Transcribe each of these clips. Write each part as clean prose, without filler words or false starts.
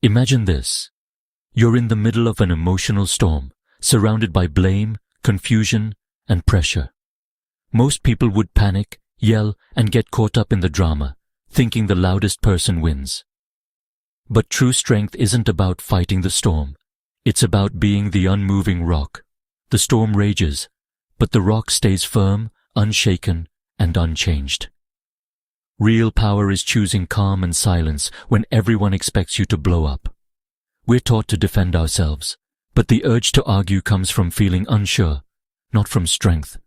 Imagine this. You're in the middle of an emotional storm, surrounded by blame, confusion, and pressure. Most people would panic, yell, and get caught up in the drama, thinking the loudest person wins. But true strength isn't about fighting the storm. It's about being the unmoving rock. The storm rages, but the rock stays firm, unshaken, and unchanged. Real power is choosing calm and silence when everyone expects you to blow up. We're taught to defend ourselves, but the urge to argue comes from feeling unsure, not from strength.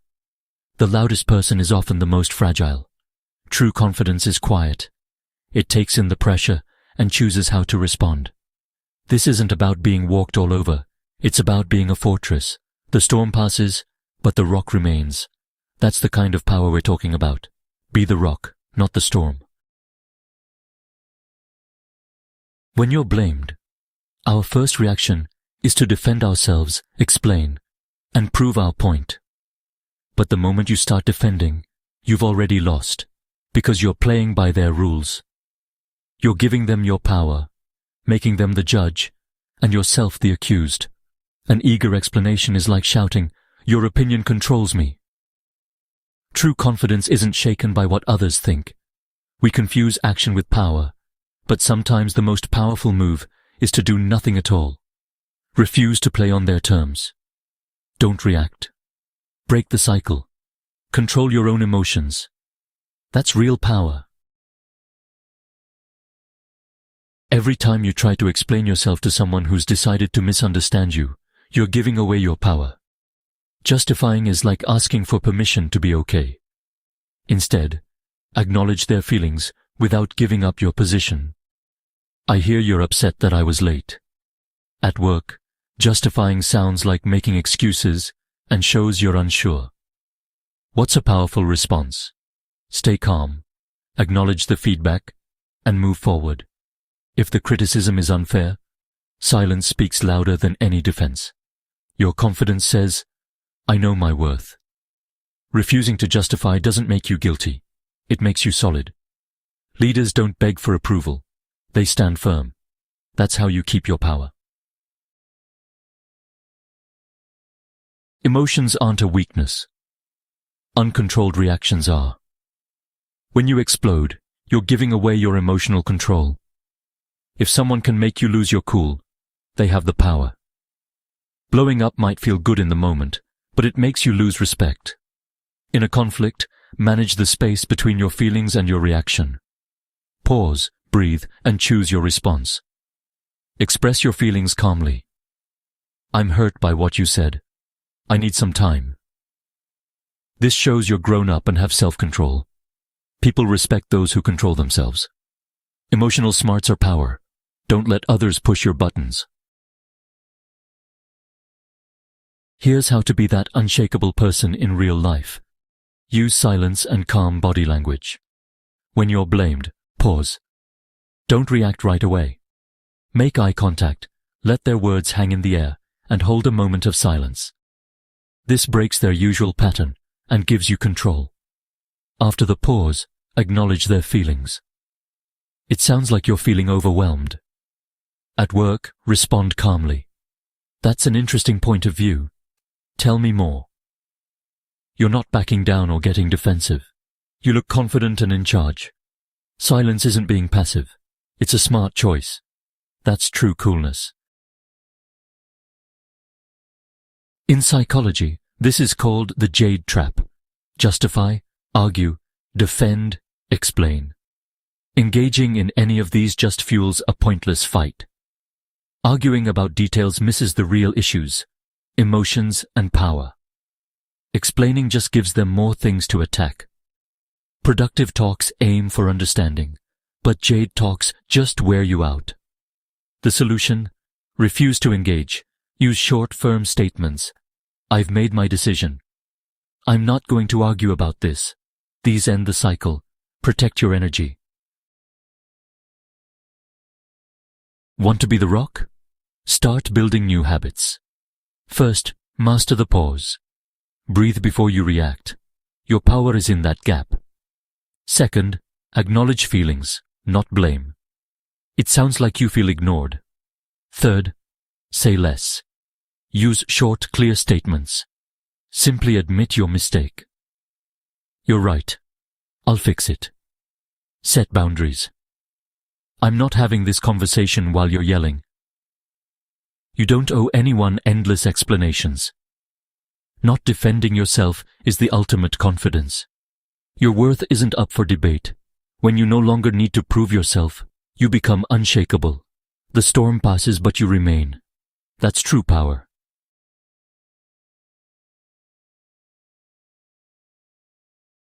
The loudest person is often the most fragile. True confidence is quiet. It takes in the pressure and chooses how to respond. This isn't about being walked all over. It's about being a fortress. The storm passes, but the rock remains. That's the kind of power we're talking about. Be the rock, not the storm. When you're blamed, our first reaction is to defend ourselves, explain, and prove our point. But the moment you start defending, you've already lost, because you're playing by their rules. You're giving them your power, making them the judge, and yourself the accused. An eager explanation is like shouting, "Your opinion controls me." True confidence isn't shaken by what others think. We confuse action with power, but sometimes the most powerful move is to do nothing at all. Refuse to play on their terms. Don't react. Break the cycle. Control your own emotions. That's real power. Every time you try to explain yourself to someone who's decided to misunderstand you, you're giving away your power. Justifying is like asking for permission to be okay. Instead, acknowledge their feelings without giving up your position. I hear you're upset that I was late. At work, justifying sounds like making excuses and shows you're unsure. What's a powerful response? Stay calm, acknowledge the feedback, and move forward. If the criticism is unfair, silence speaks louder than any defense. Your confidence says, "I know my worth." Refusing to justify doesn't make you guilty. It makes you solid. Leaders don't beg for approval. They stand firm. That's how you keep your power. Emotions aren't a weakness. Uncontrolled reactions are. When you explode, you're giving away your emotional control. If someone can make you lose your cool, they have the power. Blowing up might feel good in the moment, but it makes you lose respect. In a conflict, manage the space between your feelings and your reaction. Pause, breathe, and choose your response. Express your feelings calmly. "I'm hurt by what you said. I need some time." This shows you're grown up and have self-control. People respect those who control themselves. Emotional smarts are power. Don't let others push your buttons. Here's how to be that unshakable person in real life. Use silence and calm body language. When you're blamed, pause. Don't react right away. Make eye contact, let their words hang in the air, and hold a moment of silence. This breaks their usual pattern and gives you control. After the pause, acknowledge their feelings. It sounds like you're feeling overwhelmed. At work, respond calmly. "That's an interesting point of view. Tell me more." You're not backing down or getting defensive. You look confident and in charge. Silence isn't being passive. It's a smart choice. That's true coolness. In psychology, this is called the J.A.D.E trap. Justify, argue, defend, explain. Engaging in any of these just fuels a pointless fight. Arguing about details misses the real issues, emotions and power. Explaining just gives them more things to attack. Productive talks aim for understanding, but J.A.D.E talks just wear you out. The solution? Refuse to engage. Use short, firm statements. "I've made my decision. I'm not going to argue about this." These end the cycle. Protect your energy. Want to be the rock? Start building new habits. First, master the pause. Breathe before you react. Your power is in that gap. Second, acknowledge feelings, not blame. It sounds like you feel ignored. Third, say less. Use short, clear statements. Simply admit your mistake. You're right. I'll fix it. Set boundaries. I'm not having this conversation while you're yelling. You don't owe anyone endless explanations. Not defending yourself is the ultimate confidence. Your worth isn't up for debate. When you no longer need to prove yourself, you become unshakable. The storm passes, but you remain. That's true power.